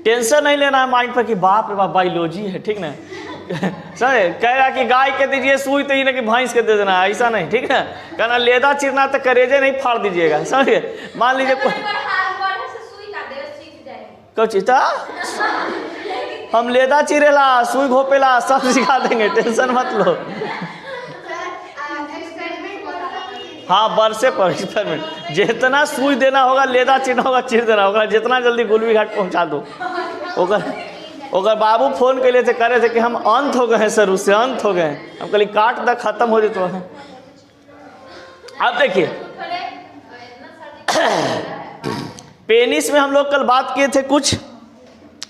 Tension नहीं लेना है माइंड पर कि बाप रे बाप बायोलॉजी है, ठीक ना। समझे, कह रहा कि गाय के दीजिए सुई तो ये ना कि भैंस के दे देना है, ऐसा नहीं, ठीक है। कहना लेदा चिरना तो करेजे नहीं फाड़ दीजिएगा, समझिए। मान लीजिए कुछ हम लेदा चिरेला सुई घोपेला सब सिखा देंगे, टेंशन मत लो। हाँ, बरसे पर एक्सपेरिमेंट, जितना सुई देना होगा लेदा चिरना होगा, चिर देना होगा, जितना जल्दी गुलवी घाट पहुंचा दो। ओकर बाबू फोन के लिए थे, करे थे कि हम अंत हो गए हैं सर, उससे अंत हो गए हैं। हम कहली काट द खत्म हो जाए तो है। अब देखिए पेनिस में हम लोग कल बात किए थे कुछ,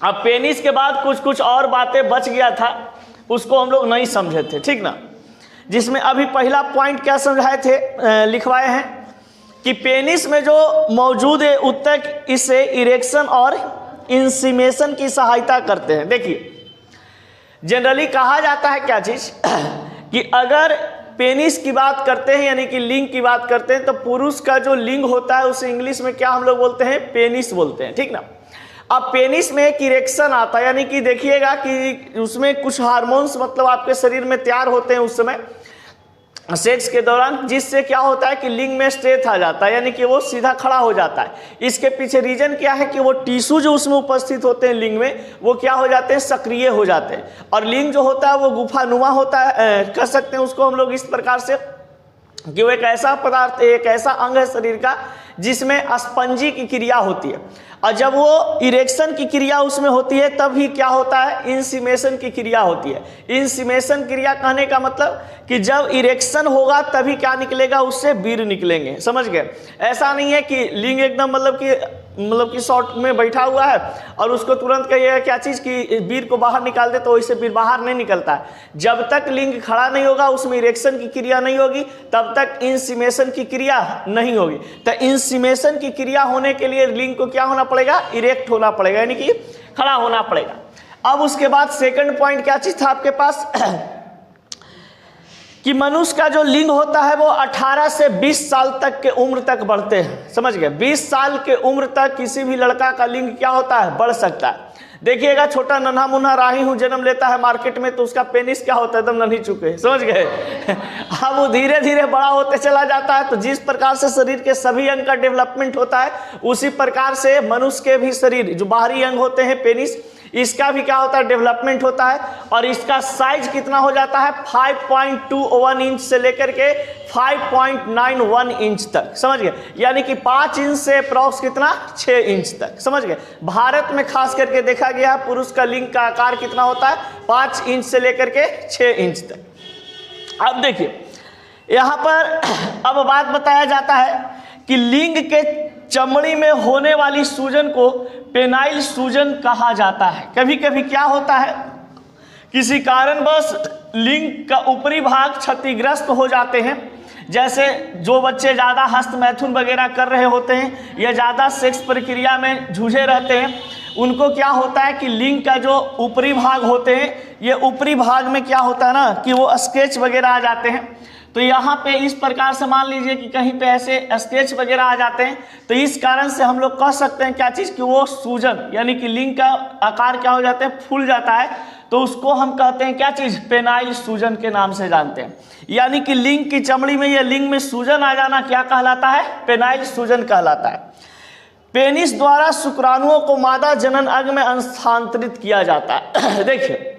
अब पेनिस के बाद कुछ और बातें बच गया था, उसको हम लोग नहीं समझे थे, ठीक ना। जिसमें अभी पहला पॉइंट क्या समझाए थे, लिखवाए हैं कि पेनिस में जो मौजूद है उत्तक इससे इरेक्शन और इंसीमेशन की सहायता करते हैं। देखिए जनरली कहा जाता है क्या चीज कि अगर पेनिस की बात करते हैं यानी कि लिंग की बात करते हैं, तो पुरुष का जो लिंग होता है उसे इंग्लिश में क्या हम लोग बोलते हैं, पेनिस बोलते हैं, ठीक ना। अब पेनिस में एक इरेक्शन आता है, यानी कि देखिएगा कि उसमें कुछ हार्मोन्स मतलब आपके शरीर में तैयार होते हैं उस समय सेक्स के दौरान, जिससे क्या होता है कि लिंग में स्ट्रेंथ आ जाता है, यानी कि वो सीधा खड़ा हो जाता है। इसके पीछे रीजन क्या है कि वो टिश्यू जो उसमें उपस्थित होते हैं लिंग में, वो क्या हो जाते हैं, सक्रिय हो जाते हैं। और लिंग जो होता है वो गुफानुमा होता है, कह सकते हैं उसको हम लोग इस प्रकार से कि वो एक ऐसा पदार्थ, एक ऐसा अंग है शरीर का जिसमें स्पंजी की क्रिया होती है। और जब वो इरेक्शन की क्रिया उसमें होती है तब ही क्या होता है, इंसीमेशन की क्रिया होती है। इंसीमेशन क्रिया कहने का मतलब कि जब इरेक्शन होगा तभी क्या निकलेगा, उससे वीर निकलेंगे, समझ गए। ऐसा नहीं है कि लिंग एकदम मतलब कि शॉर्ट में बैठा हुआ है और उसको तुरंत कहिएगा क्या चीज़ कि वीर को बाहर निकाल दे, तो वैसे वीर बाहर नहीं निकलता है। जब तक लिंग खड़ा नहीं होगा, उसमें इरेक्शन की क्रिया नहीं होगी, तब तक इंसीमेशन की क्रिया नहीं होगी। तो इंसीमेशन की क्रिया होने के लिए लिंग को क्या होना पड़ेगा, इरेक्ट होना पड़ेगा, यानी कि खड़ा होना पड़ेगा। अब उसके बाद सेकंड पॉइंट क्या चीज था आपके पास कि मनुष्य का जो लिंग होता है वो 18 से 20 साल तक के उम्र तक बढ़ते हैं, समझ गए। 20 साल के उम्र तक किसी भी लड़का का लिंग क्या होता है, बढ़ सकता है। देखिएगा छोटा नन्हा मुन्हा राही हूँ जन्म लेता है मार्केट में, तो उसका पेनिस क्या होता है, एकदम नन्ही चुके, समझ गए। अब वो धीरे धीरे बड़ा होते चला जाता है। तो जिस प्रकार से शरीर के सभी अंग का डेवलपमेंट होता है, उसी प्रकार से मनुष्य के भी शरीर जो बाहरी अंग होते हैं पेनिस, इसका भी क्या होता है, डेवलपमेंट होता है। और इसका साइज कितना हो जाता है, 5.21 इंच से लेकर के 5.91 इंच तक, समझ गए। यानी कि 5 इंच से अप्रॉक्स कितना, 6 इंच तक, समझ गए। भारत में खास करके देखा गया पुरुष का लिंग का आकार कितना होता है, 5 इंच से लेकर के 6 इंच तक। अब देखिए यहाँ पर अब बात बताया जाता है कि लिंग के चमड़ी में होने वाली सूजन को पेनाइल सूजन कहा जाता है। कभी कभी क्या होता है, किसी कारणवश लिंग का ऊपरी भाग क्षतिग्रस्त हो जाते हैं, जैसे जो बच्चे ज़्यादा हस्त मैथुन वगैरह कर रहे होते हैं या ज़्यादा सेक्स प्रक्रिया में जूझे रहते हैं, उनको क्या होता है कि लिंग का जो ऊपरी भाग होते हैं, ये ऊपरी भाग में क्या होता है ना कि वो स्केच वगैरह आ जाते हैं। तो यहाँ पे इस प्रकार से मान लीजिए कि कहीं पे ऐसे स्केच वगैरह आ जाते हैं, तो इस कारण से हम लोग कह सकते हैं क्या चीज़ कि वो सूजन यानी कि लिंग का आकार क्या हो जाता है, फूल जाता है। तो उसको हम कहते हैं क्या चीज़, पेनाइल सूजन के नाम से जानते हैं। यानी कि लिंग की चमड़ी में या लिंग में सूजन आ जाना क्या कहलाता है, पेनाइल सूजन कहलाता है। पेनिस द्वारा शुक्राणुओं को मादा जनन अंग में स्थानांतरित किया जाता है। देखिए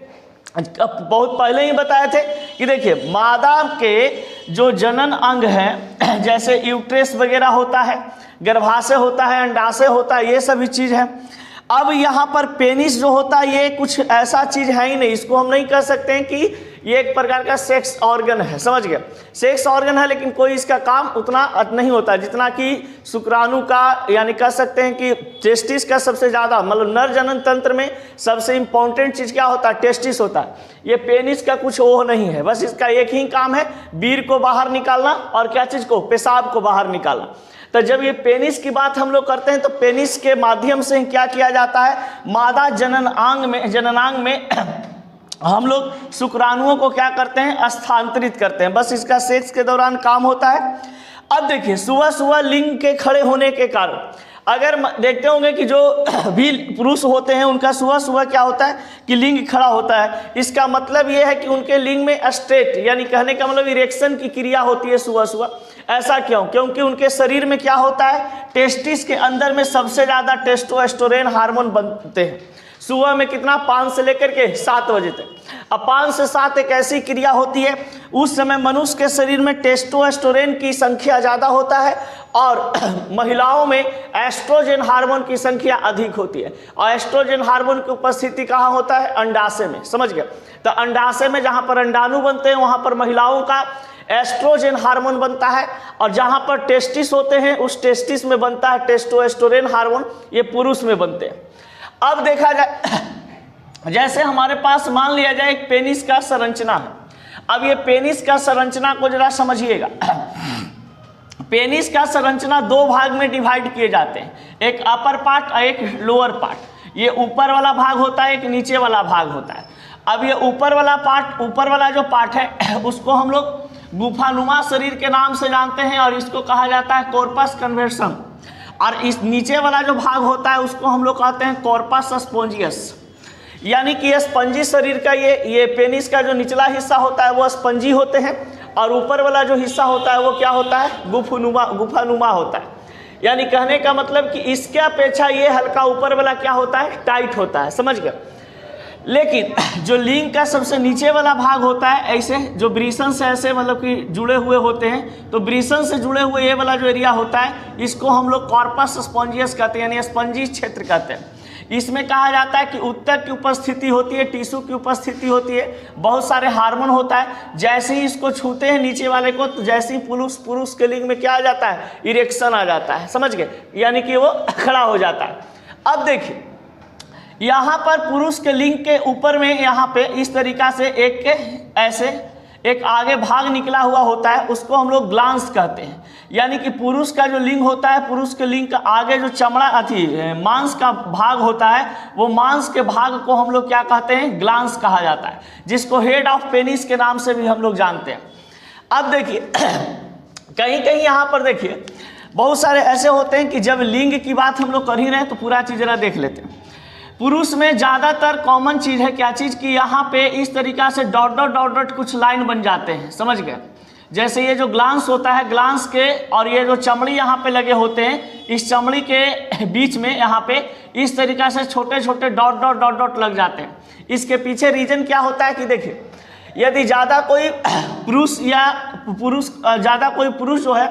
बहुत पहले ही बताए थे कि देखिए मादा के जो जनन अंग है, जैसे यूट्रेस वगैरह होता है, गर्भाशय होता है, अंडाशय होता है, ये सभी चीज़ है। अब यहाँ पर पेनिस जो होता है ये कुछ ऐसा चीज़ है ही नहीं, इसको हम नहीं कह सकते हैं कि ये एक प्रकार का सेक्स ऑर्गन है, समझ गए। सेक्स ऑर्गन है लेकिन कोई इसका काम उतना नहीं होता जितना कि शुक्राणु का, यानी कह सकते हैं कि टेस्टिस का सबसे ज़्यादा, मतलब नर जनन तंत्र में सबसे इम्पोर्टेंट चीज़ क्या होता है, टेस्टिस होता है। ये पेनिस का कुछ वो नहीं है, बस इसका एक ही काम है, वीर को बाहर निकालना और क्या चीज़ को, पेशाब को बाहर निकालना। तो जब ये पेनिस की बात हम लोग करते हैं तो पेनिस के माध्यम से क्या किया जाता है, मादा जननांग में हम लोग शुक्राणुओं को क्या करते हैं, स्थानांतरित करते हैं। बस इसका सेक्स के दौरान काम होता है। अब देखिए सुबह सुबह लिंग के खड़े होने के कारण अगर देखते होंगे कि जो भी पुरुष होते हैं उनका सुबह सुबह क्या होता है कि लिंग खड़ा होता है। इसका मतलब ये है कि उनके लिंग में स्ट्रेट यानी कहने का मतलब इरेक्शन की क्रिया होती है सुबह सुबह। ऐसा क्यों? क्योंकि उनके शरीर में क्या होता है, टेस्टिस के अंदर में सबसे ज़्यादा टेस्टोस्टेरोन हार्मोन बनते हैं सुबह में। कितना? 5 से लेकर के 7 बजे तक। अब 5 से 7 एक ऐसी क्रिया होती है, उस समय मनुष्य के शरीर में टेस्टोस्टेरोन की संख्या ज़्यादा होता है और महिलाओं में एस्ट्रोजन हार्मोन की संख्या अधिक होती है। और एस्ट्रोजन हार्मोन की उपस्थिति कहाँ होता है? अंडाशय में। समझ गए? तो अंडाशय में जहाँ पर अंडाणु बनते हैं वहाँ पर महिलाओं का एस्ट्रोजन हार्मोन बनता है, और जहाँ पर टेस्टिस होते हैं उस टेस्टिस में बनता है टेस्टोस्टेरोन हार्मोन, ये पुरुष में बनते हैं। अब देखा जाए, जैसे हमारे पास मान लिया जाए एक पेनिस का संरचना है। अब ये पेनिस का संरचना को जरा समझिएगा। पेनिस का संरचना 2 भाग में डिवाइड किए जाते हैं, एक अपर पार्ट और एक लोअर पार्ट। ये ऊपर वाला भाग होता है, एक नीचे वाला भाग होता है। अब ये ऊपर वाला जो पार्ट है उसको हम लोग गुफानुमा शरीर के नाम से जानते हैं और इसको कहा जाता है कॉर्पस कन्वर्सन। और इस नीचे वाला जो भाग होता है उसको हम लोग कहते हैं कॉर्पस स्पोंजियस। यानी कि ये स्पंजी शरीर का ये पेनिस का जो निचला हिस्सा होता है वो स्पंजी होते हैं, और ऊपर वाला जो हिस्सा होता है वो क्या होता है? गुफानुमा होता है। यानी कहने का मतलब कि इसके अपेक्षा ये हल्का ऊपर वाला क्या होता है? टाइट होता है। समझ गए? लेकिन जो लिंग का सबसे नीचे वाला भाग होता है, ऐसे जो ब्रीसन से ऐसे मतलब कि जुड़े हुए होते हैं, तो ब्रीसन से जुड़े हुए ये वाला जो एरिया होता है इसको हम लोग कॉर्पस स्पोंजियस कहते हैं, यानी स्पंजी क्षेत्र कहते हैं। इसमें कहा जाता है कि उत्तक की उपस्थिति होती है, टिश्यू की उपस्थिति होती है, बहुत सारे हार्मोन होता है। जैसे ही इसको छूते हैं नीचे वाले को, तो जैसे ही पुरुष के लिंग में क्या आ जाता है? इरेक्शन आ जाता है। समझ गए? यानी कि वो खड़ा हो जाता है। अब देखिए, यहाँ पर पुरुष के लिंग के ऊपर में यहाँ पे इस तरीका से एक आगे भाग निकला हुआ होता है, उसको हम लोग ग्लांस कहते हैं। यानी कि पुरुष का जो लिंग होता है, पुरुष के लिंग का आगे जो चमड़ा मांस का भाग होता है, वो मांस के भाग को हम लोग क्या कहते हैं? ग्लांस कहा जाता है, जिसको हेड ऑफ पेनिस के नाम से भी हम लोग जानते हैं। अब देखिए, कहीं कहीं यहाँ पर देखिए बहुत सारे ऐसे होते हैं कि जब लिंग की बात हम लोग कर ही रहे हैं तो पूरा चीज़ जरा देख लेते हैं। पुरुष में ज़्यादातर कॉमन चीज़ है क्या चीज़ कि यहाँ पे इस तरीका से डॉट डॉट डॉट डॉट कुछ लाइन बन जाते हैं। समझ गए? जैसे ये जो ग्लांस होता है, ग्लांस के और ये जो चमड़ी यहाँ पे लगे होते हैं, इस चमड़ी के बीच में यहाँ पे इस तरीका से छोटे छोटे डॉट डॉट डॉट डॉट लग जाते हैं। इसके पीछे रीजन क्या होता है कि देखिए, यदि ज़्यादा कोई पुरुष जो है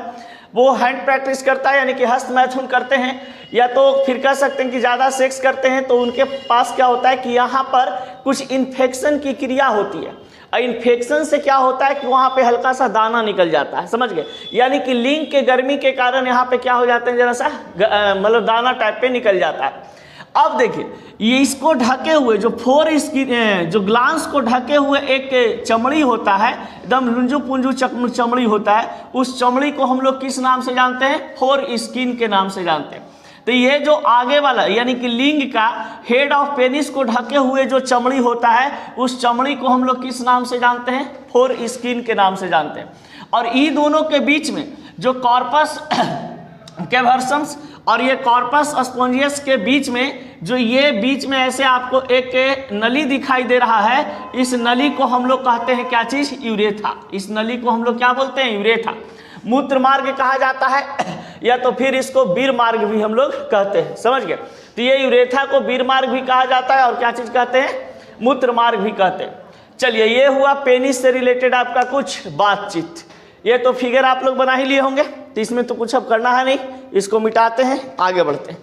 वो हैंड प्रैक्टिस करता है, यानी कि हस्त मैथुन करते हैं, या तो फिर कह सकते हैं कि ज़्यादा सेक्स करते हैं, तो उनके पास क्या होता है कि यहाँ पर कुछ इन्फेक्शन की क्रिया होती है। और इन्फेक्शन से क्या होता है कि वहाँ पे हल्का सा दाना निकल जाता है। समझ गए? यानी कि लिंग के गर्मी के कारण यहाँ पे क्या हो जाते हैं, जरा सा मतलब दाना टाइप पे निकल जाता है। अब देखिए, ये इसको ढके हुए जो ग्लांस को ढके हुए एक चमड़ी होता है, एकदम लुंजू पुंजू चमड़ी होता है, उस चमड़ी को हम लोग किस नाम से जानते हैं? फोर स्किन के नाम से जानते हैं। तो ये जो आगे वाला यानी कि लिंग का हेड ऑफ पेनिस को ढके हुए जो चमड़ी होता है, उस चमड़ी को हम लोग किस नाम से जानते हैं? फोर स्किन के नाम से जानते हैं। और इन दोनों के बीच में जो कॉर्पस कैवर्सन्स और ये कॉर्पस स्पोंजियस के बीच में जो ये बीच में ऐसे आपको एक नली दिखाई दे रहा है, इस नली को हम लोग कहते हैं क्या चीज? यूरेथा। इस नली को हम लोग क्या बोलते हैं? यूरेथा। मूत्र मार्ग कहा जाता है, या तो फिर इसको वीर मार्ग भी हम लोग कहते हैं। समझ गए? तो ये यूरेथा को वीर मार्ग भी कहा जाता है और क्या चीज कहते हैं? मूत्र मार्ग भी कहते हैं। चलिए, ये हुआ पेनिस से रिलेटेड आपका कुछ बातचीत। ये तो फिगर आप लोग बना ही लिए होंगे, तो इसमें तो कुछ अब करना है नहीं, इसको मिटाते हैं, आगे बढ़ते हैं।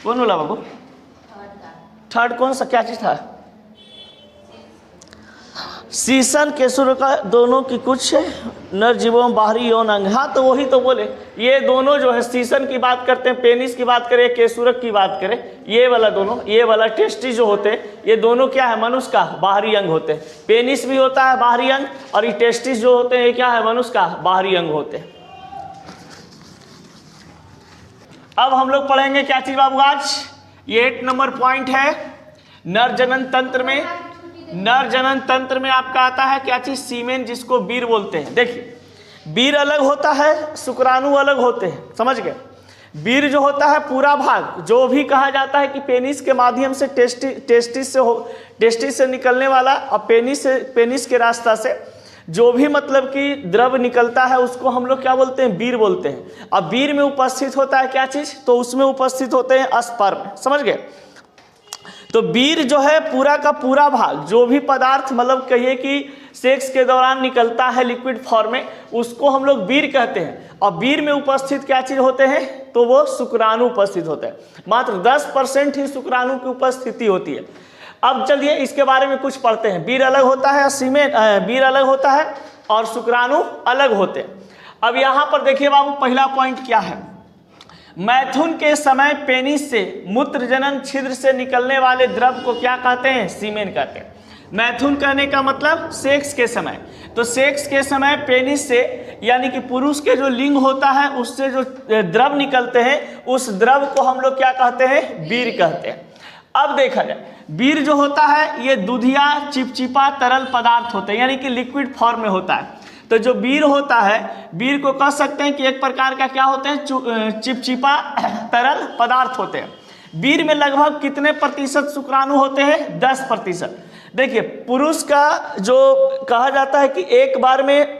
कौन बोला बाबू? थर्ड कौन सा क्या चीज था? शीशन केसुर का दोनों की कुछ नर जीवों बाहरी यौन अंग। हाँ, तो वही तो बोले, ये दोनों जो है शीशन की बात करते हैं, पेनिस की बात करें, केसुरक की बात करें, ये वाला दोनों, ये वाला टेस्टिस जो होते हैं, ये दोनों क्या है? मनुष्य का बाहरी अंग होते हैं। पेनिस भी होता है बाहरी अंग, और ये टेस्टिस जो होते हैं ये क्या है? मनुष्य का बाहरी अंग होते हैं। अब हम लोग पढ़ेंगे क्या चीज बाबू आज? ये 8 नंबर पॉइंट है। नर जनन तंत्र में आपका आता है क्या चीज? सीमेन, जिसको वीर बोलते हैं। देखिए, वीर अलग होता है, शुक्राणु अलग होते हैं, समझ गए। वीर जो होता है पूरा भाग, जो भी कहा जाता है कि पेनिस के माध्यम से टेस्टिस से निकलने वाला और पेनिस के रास्ता से जो भी मतलब कि द्रव निकलता है उसको हम लोग क्या बोलते हैं, वीर बोलते हैं। अब वीर में उपस्थित होता है क्या चीज, तो उसमें उपस्थित होते हैं स्पर्म, समझ गए। तो वीर जो है पूरा का पूरा भाग, जो भी पदार्थ मतलब कहिए कि सेक्स के दौरान निकलता है लिक्विड फॉर्म में, उसको हम लोग वीर कहते हैं। और वीर में उपस्थित क्या चीज होते हैं, तो वो शुक्राणु उपस्थित होते हैं। मात्र 10% ही शुक्राणु की उपस्थिति होती है। अब चलिए इसके बारे में कुछ पढ़ते हैं। वीर अलग होता है, वीर अलग होता है और शुक्राणु अलग होते हैं। अब यहाँ पर देखिए बाबू, पहला पॉइंट क्या है, मैथुन के समय पेनिस से मूत्र जनन छिद्र से निकलने वाले द्रव को क्या कहते हैं, सीमेन कहते हैं। मैथुन कहने का मतलब सेक्स के समय, तो सेक्स के समय पेनिस से यानी कि पुरुष के जो लिंग होता है उससे जो द्रव निकलते हैं उस द्रव को हम लोग क्या कहते हैं, वीर कहते हैं। अब देखा जाए, वीर जो होता है ये दूधिया चिपचिपा तरल पदार्थ होते हैं, यानी कि लिक्विड फॉर्म में होता है। तो जो वीर होता है, वीर को कह सकते हैं कि एक प्रकार का क्या होते हैं, चिपचिपा तरल पदार्थ होते हैं। वीर में लगभग कितने प्रतिशत शुक्राणु होते हैं, 10%। देखिए पुरुष का जो कहा जाता है कि एक बार में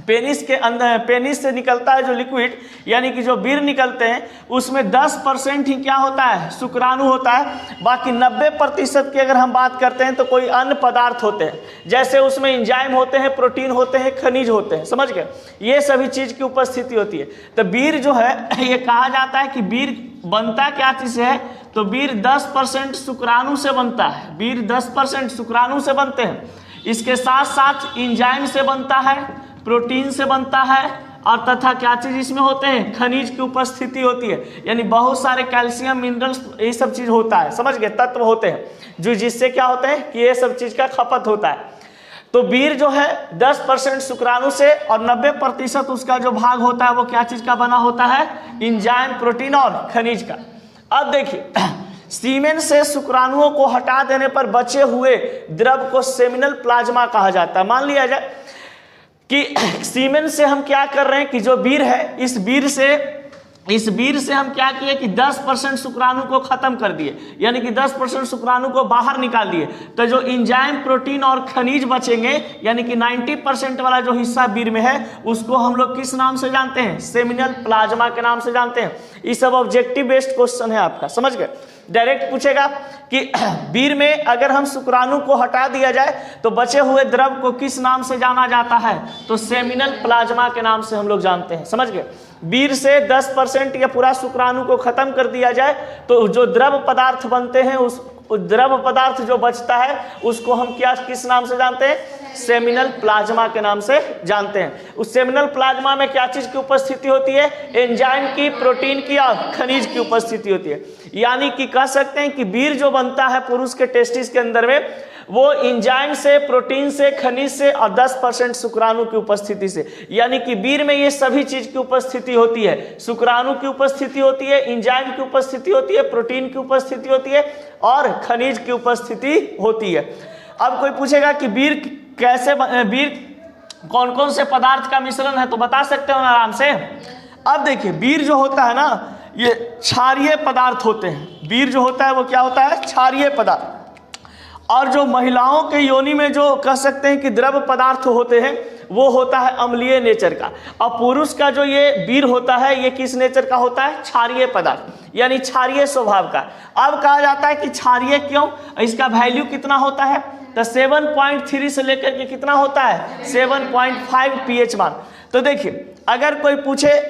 पेनिस के अंदर, पेनिस से निकलता है जो लिक्विड यानी कि जो वीर निकलते हैं उसमें 10% ही क्या होता है, शुक्राणु होता है। बाकी 90% की अगर हम बात करते हैं तो कोई अन्य पदार्थ होते हैं, जैसे उसमें एंजाइम होते हैं, प्रोटीन होते हैं, खनिज होते हैं, समझ गए, ये सभी चीज की उपस्थिति होती है। तो वीर जो है ये कहा जाता है कि वीर बनता क्या चीज से है, तो वीर 10% शुक्राणु से बनता है। वीर 10% शुक्राणु से बनते हैं। इसके साथ साथ एंजाइम से बनता है, प्रोटीन से बनता है और तथा क्या चीज इसमें होते हैं, खनिज की उपस्थिति होती है, यानी बहुत सारे कैल्शियम मिनरल्स ये सब चीज होता है, समझ गए, तत्व होते हैं जो जिससे क्या होते हैं कि ये सब चीज का खपत होता है। तो वीर जो है 10% शुक्राणु से और 90% उसका जो भाग होता है वो क्या चीज का बना होता है, एंजाइम, प्रोटीन और खनिज का। अब देखिए, सीमेन से शुक्राणुओं को हटा देने पर बचे हुए द्रव को सेमिनल प्लाज्मा कहा जाता है। मान लिया जाए कि सीमेन से हम क्या कर रहे हैं कि जो वीर है, इस वीर से हम क्या किए कि 10% शुक्राणु को खत्म कर दिए, यानी कि 10% शुक्राणु को बाहर निकाल दिए। तो जो एंजाइम, प्रोटीन और खनिज बचेंगे, यानी कि 90% वाला जो हिस्सा वीर में है उसको हम लोग किस नाम से जानते हैं, सेमिनल प्लाज्मा के नाम से जानते हैं। ये सब ऑब्जेक्टिव बेस्ड क्वेश्चन है आपका, समझ गए। डायरेक्ट पूछेगा कि वीर में अगर हम शुक्राणु को हटा दिया जाए तो बचे हुए द्रव को किस नाम से जाना जाता है, तो सेमिनल प्लाज्मा के नाम से हम लोग जानते हैं, समझ गए। वीर से 10% या पूरा शुक्राणु को खत्म कर दिया जाए तो जो द्रव पदार्थ बनते हैं उस द्रव पदार्थ जो बचता है उसको हम क्या किस नाम से जानते हैं, सेमिनल प्लाज्मा के नाम से जानते हैं। उस सेमिनल प्लाज्मा में क्या चीज की उपस्थिति होती है, एंजाइम की, प्रोटीन की और खनिज की उपस्थिति होती है। यानी कि कह सकते हैं कि वीर जो बनता है पुरुष के टेस्टिस के अंदर में वो एंजाइम से, प्रोटीन से, खनिज से और 10% शुक्राणु की उपस्थिति से, यानी कि वीर में ये सभी चीज की उपस्थिति होती है। शुक्राणु की उपस्थिति होती है, एंजाइम की उपस्थिति होती है, प्रोटीन की उपस्थिति होती है और खनिज की उपस्थिति होती है। अब कोई पूछेगा कि वीर कैसे, वीर कौन कौन से पदार्थ का मिश्रण है, तो बता सकते हो आराम से। अब देखिए, वीर जो होता है ना ये क्षारीय पदार्थ होते हैं। वीर जो होता है वो क्या होता है, क्षारीय पदार्थ। और जो महिलाओं के योनि में जो कह सकते हैं कि द्रव पदार्थ होते हैं वो होता है अम्लीय नेचर का। और पुरुष का जो ये वीर होता है ये किस नेचर का होता है, क्षारीय पदार्थ, यानी क्षारीय स्वभाव का। अब कहा जाता है कि क्षारीय क्यों, इसका वैल्यू कितना होता है, तो 7.3 से लेकर के कितना होता है, 7.5 pH मान। तो देखिए अगर कोई पूछे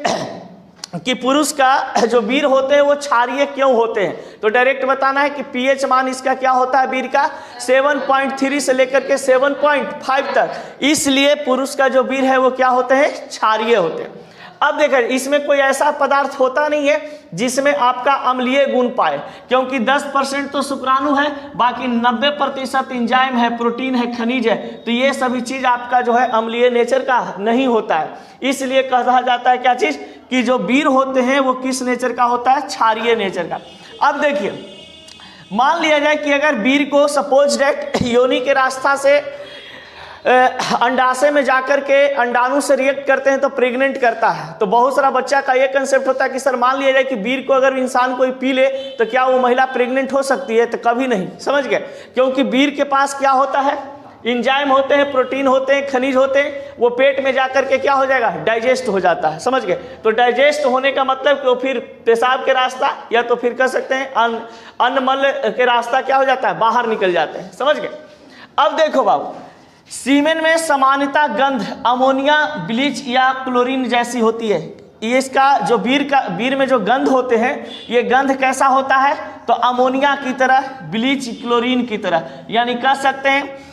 कि पुरुष का जो वीर होते हैं वो क्षारीय क्यों होते हैं, तो डायरेक्ट बताना है कि pH मान इसका क्या होता है, वीर का 7.3 से लेकर के 7.5 तक। इसलिए पुरुष का जो वीर है वो क्या होते हैं, क्षारीय होते हैं। अब देखिए इसमें कोई ऐसा पदार्थ होता नहीं है जिसमें आपका अम्लीय गुण पाए, क्योंकि 10% तो शुक्राणु है, बाकी 90% एंजाइम है, प्रोटीन है, खनिज है। तो ये सभी चीज आपका जो है अम्लीय नेचर का नहीं होता है। इसलिए कहा जाता है क्या चीज कि जो वीर होते हैं वो किस नेचर का होता है, क्षारीय नेचर का। अब देखिए मान लिया जाए कि अगर वीर को सपोज डायरेक्ट योनि के रास्ता से अंडाशय में जाकर के अंडाणु से रिएक्ट करते हैं तो प्रेग्नेंट करता है। तो बहुत सारा बच्चा का ये कंसेप्ट होता है कि सर मान लिया जाए कि बीर को अगर इंसान कोई पी ले तो क्या वो महिला प्रेग्नेंट हो सकती है? तो कभी नहीं, समझ गए? क्योंकि बीर के पास क्या होता है, एंजाइम होते हैं, प्रोटीन होते हैं, खनिज होते हैं, वो पेट में जाकर के क्या हो जाएगा, डाइजेस्ट हो जाता है, समझ गए? तो डाइजेस्ट होने का मतलब कि वो फिर पेशाब के रास्ता या तो फिर कह सकते हैं अन्न मल के रास्ता क्या हो जाता है, बाहर निकल जाते हैं, समझ गए? अब देखो बाबू, सीमेन में सामान्यतः गंध अमोनिया, ब्लीच या क्लोरीन जैसी होती है। ये इसका जो बीर में जो गंध होते हैं, ये गंध कैसा होता है? तो अमोनिया की तरह, ब्लीच क्लोरीन की तरह, यानी कह सकते हैं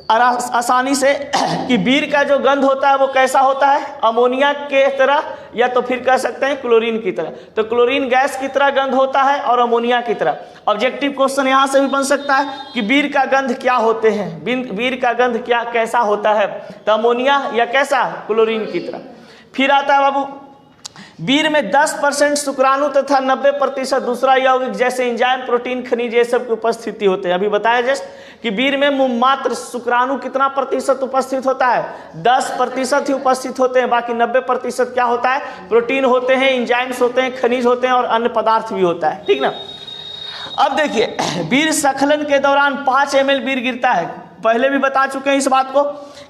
आसानी से कि बीर का जो गंध होता है वो कैसा होता है, अमोनिया के तरह या तो फिर कह सकते हैं क्लोरीन की तरह। तो क्लोरीन गैस की तरह गंध होता है और अमोनिया की तरह। ऑब्जेक्टिव क्वेश्चन यहाँ से भी बन सकता है कि बीर का गंध क्या होते हैं, बीर का गंध क्या कैसा होता है? तो अमोनिया या कैसा, क्लोरीन की तरह। फिर आता है बाबू, बीर में 10% शुक्राणु तथा 90% दूसरा यौगिक जैसे एंजाइम, प्रोटीन, खनिज ये सब की उपस्थिति होते हैं। अभी बताया जस्ट कि बीर में मात्र शुक्राणु कितना प्रतिशत उपस्थित होता है, 10% ही उपस्थित होते हैं, बाकी 90% क्या होता है, प्रोटीन होते हैं, एंजाइम्स होते हैं, खनिज होते हैं और अन्य पदार्थ भी होता है, ठीक ना। अब देखिए, बीर स्खलन के दौरान 5 ml बीर गिरता है। पहले भी बता चुके हैं इस बात को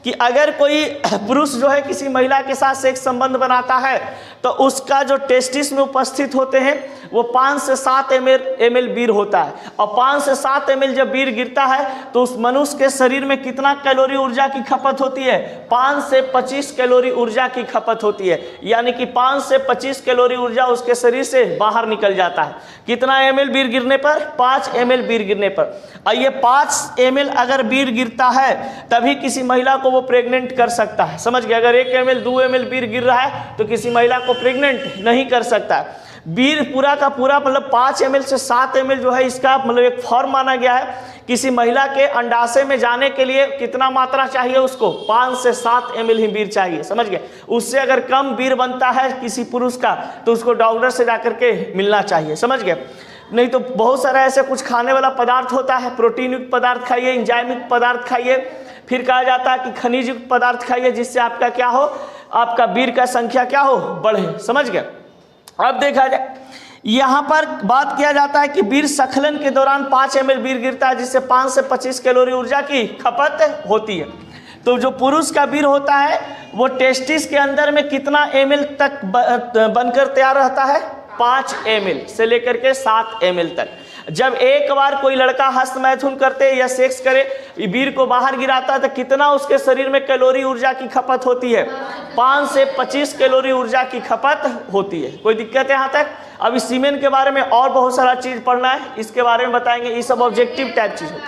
कि अगर कोई पुरुष जो है किसी महिला के साथ सेक्स संबंध बनाता है तो उसका जो टेस्टिस में उपस्थित होते हैं वो 5 से 7 ml बीर होता है। और 5 से 7 ml जब बीर गिरता है तो उस मनुष्य के शरीर में कितना कैलोरी ऊर्जा की खपत होती है, 5 से 25 कैलोरी ऊर्जा की खपत होती है। यानी कि 5 से 25 कैलोरी ऊर्जा उसके शरीर से बाहर निकल जाता है। कितना ml बीर गिरने पर, 5 ml बीर गिरने पर। और ये 5 ml अगर बीर गिरता है तभी किसी महिला को वो प्रेग्नेंट कर सकता है, समझ गए? अगर 1 ml 2 ml बीर गिर रहा है तो किसी महिला को प्रेग्नेंट नहीं कर सकता। बीर पूरा का पूरा मतलब 5 ml से 7 ml जो है इसका मतलब एक फॉर्म माना गया है। किसी महिला के अंडाशय में जाने के लिए कितना मात्रा चाहिए उसको, 5 से 7 ml ही बीर चाहिए, समझ गए? उससे अगर कम बीर बनता है किसी पुरुष का तो उसको डॉक्टर से जाकर के मिलना चाहिए, समझ गए? नहीं तो बहुत सारा ऐसे कुछ खाने वाला पदार्थ होता है, प्रोटीन युक्त पदार्थ खाइए, एंजाइम युक्त पदार्थ खाइए, फिर कहा जाता है कि खनिज युक्त पदार्थ खाइए जिससे आपका क्या हो, आपका बीर का संख्या क्या हो, बढ़े, समझ गए? अब देखा जाए, यहाँ पर बात किया जाता है कि बीर स्खलन के दौरान 5 ml बीर गिरता है जिससे 5 से 25 कैलोरी ऊर्जा की खपत होती है। तो जो पुरुष का बीर होता है वो टेस्टिस के अंदर में कितना ml तक बनकर तैयार रहता है, 5 ml से लेकर के 7 ml तक। जब एक बार कोई लड़का हस्तमैथुन करते या सेक्स करे, बीर को बाहर गिराता है तो कितना उसके शरीर में कैलोरी ऊर्जा की खपत होती है, 5 से 25 कैलोरी ऊर्जा की खपत होती है। कोई दिक्कत है यहाँ तक? अभी सीमेन के बारे में और बहुत सारा चीज़ पढ़ना है, इसके बारे में बताएंगे। ये सब ऑब्जेक्टिव टाइप चीज़ है।